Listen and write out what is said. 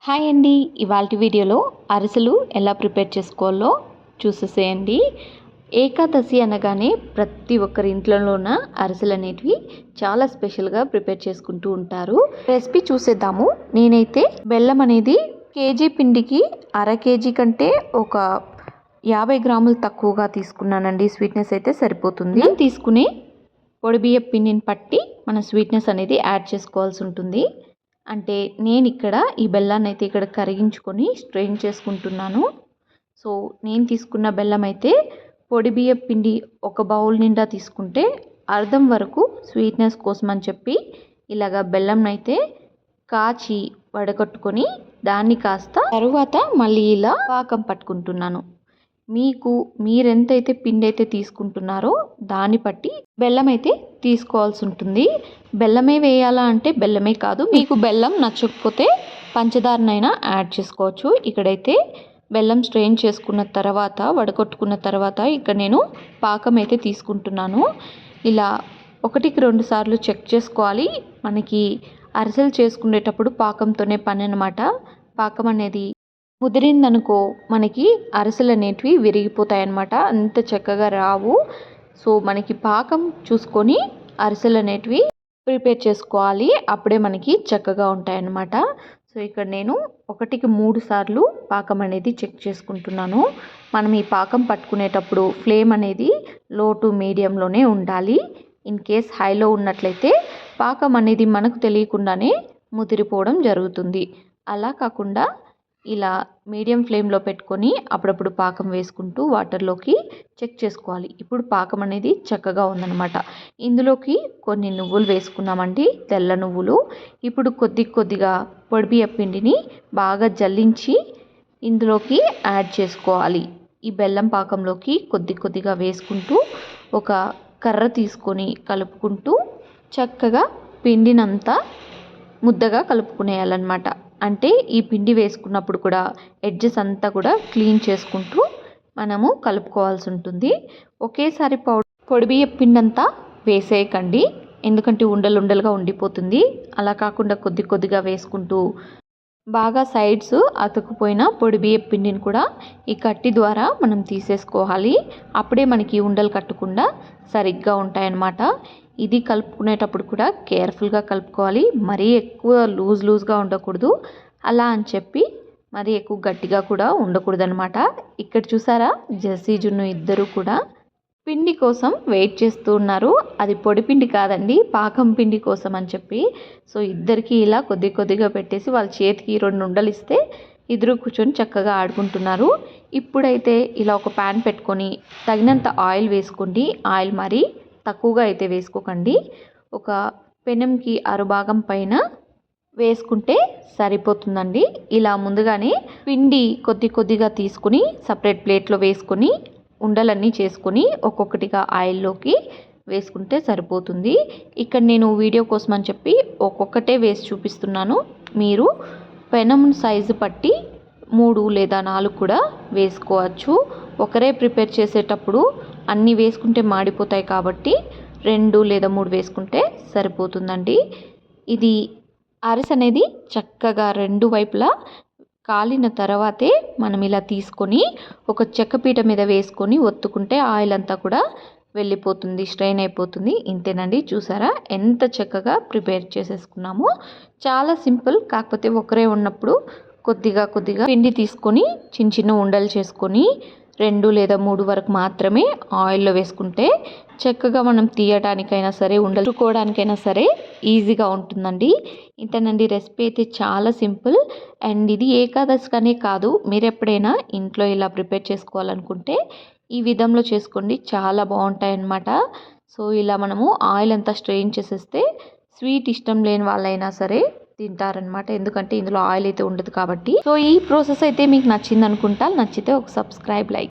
Hi అండి, ఇవాల్టి వీడియోలో అరిసెలు ఎలా ప్రిపేర్ చేసుకోవాలో చూసేసేయండి. ఏకాదశి అనగానే ప్రతి ఒక్కరి ఇంట్లోన అరిసెలు అనేటివి చాలా స్పెషల్గా ప్రిపేర్ చేసుకుంటూ ఉంటారు. రెసిపీ చూసేద్దాము. నేనైతే బెల్లం అనేది కేజీ పిండికి అర కేజీ కంటే ఒక 50 గ్రాములు తక్కువగా తీసుకున్నానండి. స్వీట్నెస్ అయితే సరిపోతుంది. తీసుకునే పొడి బియ్యం పిండిని పట్టి మన స్వీట్నెస్ అనేది యాడ్ చేసుకోవాల్సి ఉంటుంది. అంటే నేను ఇక్కడ ఈ బెల్లాన్ని అయితే ఇక్కడ కరిగించుకొని స్ట్రెయిన్ చేసుకుంటున్నాను. సో నేను తీసుకున్న బెల్లం అయితే పొడి బియ్యం పిండి ఒక బౌల్ నిండా తీసుకుంటే అర్ధం వరకు స్వీట్నెస్ కోసం అని చెప్పి ఇలాగ బెల్లం అయితే కాచి వడగట్టుకొని దాన్ని కాస్త తరువాత మళ్ళీ ఇలా పాకం పట్టుకుంటున్నాను. మీరెంతైతే పిండి అయితే తీసుకుంటున్నారో దాన్ని బట్టి బెల్లం అయితే తీసుకోవాల్సి ఉంటుంది. బెల్లమే వేయాలా అంటే బెల్లమే కాదు, మీకు బెల్లం నచ్చకపోతే పంచదారనైనా యాడ్ చేసుకోవచ్చు. ఇక్కడైతే బెల్లం స్ట్రెయిన్ చేసుకున్న తర్వాత వడగొట్టుకున్న తర్వాత ఇక్కడ నేను పాకం అయితే తీసుకుంటున్నాను. ఇలా 1కి 2 సార్లు చెక్ చేసుకోవాలి. మనకి అరిసెలు చేసుకునేటప్పుడు పాకంతోనే పని అన్నమాట. పాకం అనేది ముదిరిందనుకో మనకి అరిసెలు అనేటివి విరిగిపోతాయి అన్నమాట, అంత చక్కగా రావు. సో మనకి పాకం చూసుకొని అరిసెలు అనేటివి ప్రిపేర్ చేసుకోవాలి, అప్పుడే మనకి చక్కగా ఉంటాయన్నమాట. సో ఇక్కడ నేను 1కి 3 సార్లు పాకం అనేది చెక్ చేసుకుంటున్నాను. మనం ఈ పాకం పట్టుకునేటప్పుడు ఫ్లేమ్ అనేది లో టు మీడియంలోనే ఉండాలి. ఇన్ కేస్ హైలో ఉన్నట్లయితే పాకం అనేది మనకు తెలియకుండానే ముదిరిపోవడం జరుగుతుంది. అలా కాకుండా ఇలా మీడియం ఫ్లేమ్లో పెట్టుకొని అప్పుడప్పుడు పాకం వేసుకుంటూ వాటర్లోకి చెక్ చేసుకోవాలి. ఇప్పుడు పాకం అనేది చక్కగా ఉందన్నమాట. ఇందులోకి కొన్ని నువ్వులు వేసుకున్నామండి, తెల్ల నువ్వులు. ఇప్పుడు కొద్దిగా పొడి బియ్యం పిండిని బాగా జల్లించి ఇందులోకి యాడ్ చేసుకోవాలి. ఈ బెల్లం పాకంలోకి కొద్దిగా వేసుకుంటూ ఒక కర్ర తీసుకొని కలుపుకుంటూ చక్కగా పిండినంతా ముద్దగా కలుపుకునేయాలన్నమాట. అంటే ఈ పిండి వేసుకున్నప్పుడు కూడా ఎడ్జెస్ అంతా కూడా క్లీన్ చేసుకుంటూ మనము కలుపుకోవాల్సి ఉంటుంది. ఒకేసారి పొడి బియ్యం పిండి అంతా వేసేయకండి, ఎందుకంటే ఉండలుగా ఉండిపోతుంది. అలా కాకుండా కొద్దిగా వేసుకుంటూ బాగా సైడ్స్ అతుకుపోయిన పొడి బియ్యం పిండిని కూడా ఈ కట్టి ద్వారా మనం తీసేసుకోవాలి. అప్పుడే మనకి ఉండలు కట్టకుండా సరిగ్గా ఉంటాయన్నమాట. ఇది కలుపుకునేటప్పుడు కూడా కేర్ఫుల్గా కలుపుకోవాలి. మరీ ఎక్కువ లూజ్గా ఉండకూడదు, అలా అని చెప్పి మరీ ఎక్కువ గట్టిగా కూడా ఉండకూడదు అనమాట. ఇక్కడ చూసారా, జెస్సీ జున్ను ఇద్దరు కూడా పిండి కోసం వెయిట్ చేస్తూ ఉన్నారు. అది పొడి పిండి కాదండి, పాకం పిండి కోసం అని చెప్పి. సో ఇద్దరికి ఇలా కొద్దిగా పెట్టేసి వాళ్ళ చేతికి 2 ఉండలు ఇస్తే ఇద్దరు కూర్చొని చక్కగా ఆడుకుంటున్నారు. ఇప్పుడైతే ఇలా ఒక ప్యాన్ పెట్టుకొని తగినంత ఆయిల్ వేసుకోండి. ఆయిల్ మరీ తక్కువగా అయితే వేసుకోకండి. ఒక పెనంకి అరుభాగం పైన వేసుకుంటే సరిపోతుందండి. ఇలా ముందుగానే పిండి కొద్దిగా తీసుకుని సపరేట్ ప్లేట్లో వేసుకొని ఉండలన్నీ చేసుకొని ఒక్కొక్కటిగా ఆయిల్లోకి వేసుకుంటే సరిపోతుంది. ఇక్కడ నేను వీడియో కోసం అని చెప్పి ఒక్కొక్కటే వేసి చూపిస్తున్నాను. మీరు పెనం సైజు పట్టి 3 లేదా 4 కూడా వేసుకోవచ్చు. ఒకరే ప్రిపేర్ చేసేటప్పుడు అన్నీ వేసుకుంటే మాడిపోతాయి కాబట్టి 2 లేదా 3 వేసుకుంటే సరిపోతుందండి. ఇది అరిసె అనేది చక్కగా 2 వైపులా కాలిన తర్వాతే మనం ఇలా తీసుకొని ఒక చెక్కపీట మీద వేసుకొని ఒత్తుకుంటే ఆయిల్ అంతా కూడా వెళ్ళిపోతుంది, స్ట్రెయిన్ అయిపోతుంది. ఇంతేనండి, చూసారా ఎంత చక్కగా ప్రిపేర్ చేసేసుకున్నామో. చాలా సింపుల్. కాకపోతే ఒకరే ఉన్నప్పుడు కొద్దిగా పిండి తీసుకొని చిన్న ఉండలు చేసుకొని 2 లేదా 3 వరకు మాత్రమే ఆయిల్లో వేసుకుంటే చక్కగా మనం తీయటానికైనా సరే ఉండలుకోవడానికైనా సరే ఈజీగా ఉంటుందండి. ఇంతేనండి, రెసిపీ అయితే చాలా సింపుల్. అండ్ ఇది ఏకాదశికనే కాదు, మీరు ఎప్పుడైనా ఇంట్లో ఇలా ప్రిపేర్ చేసుకోవాలనుకుంటే ఈ విధంలో చేసుకోండి, చాలా బాగుంటాయి అన్నమాట. సో ఇలా మనము ఆయిల్ అంతా స్ట్రెయిన్ చేసేస్తే స్వీట్ ఇష్టం లేని వాళ్ళైనా సరే తింటారనమాట, ఎందుకంటే ఇందులో ఆయిల్ అయితే ఉండదు కాబట్టి. సో ఈ ప్రాసెస్ అయితే మీకు నచ్చింది అనుకుంటా. నచ్చితే ఒక సబ్స్క్రైబ్, లైక్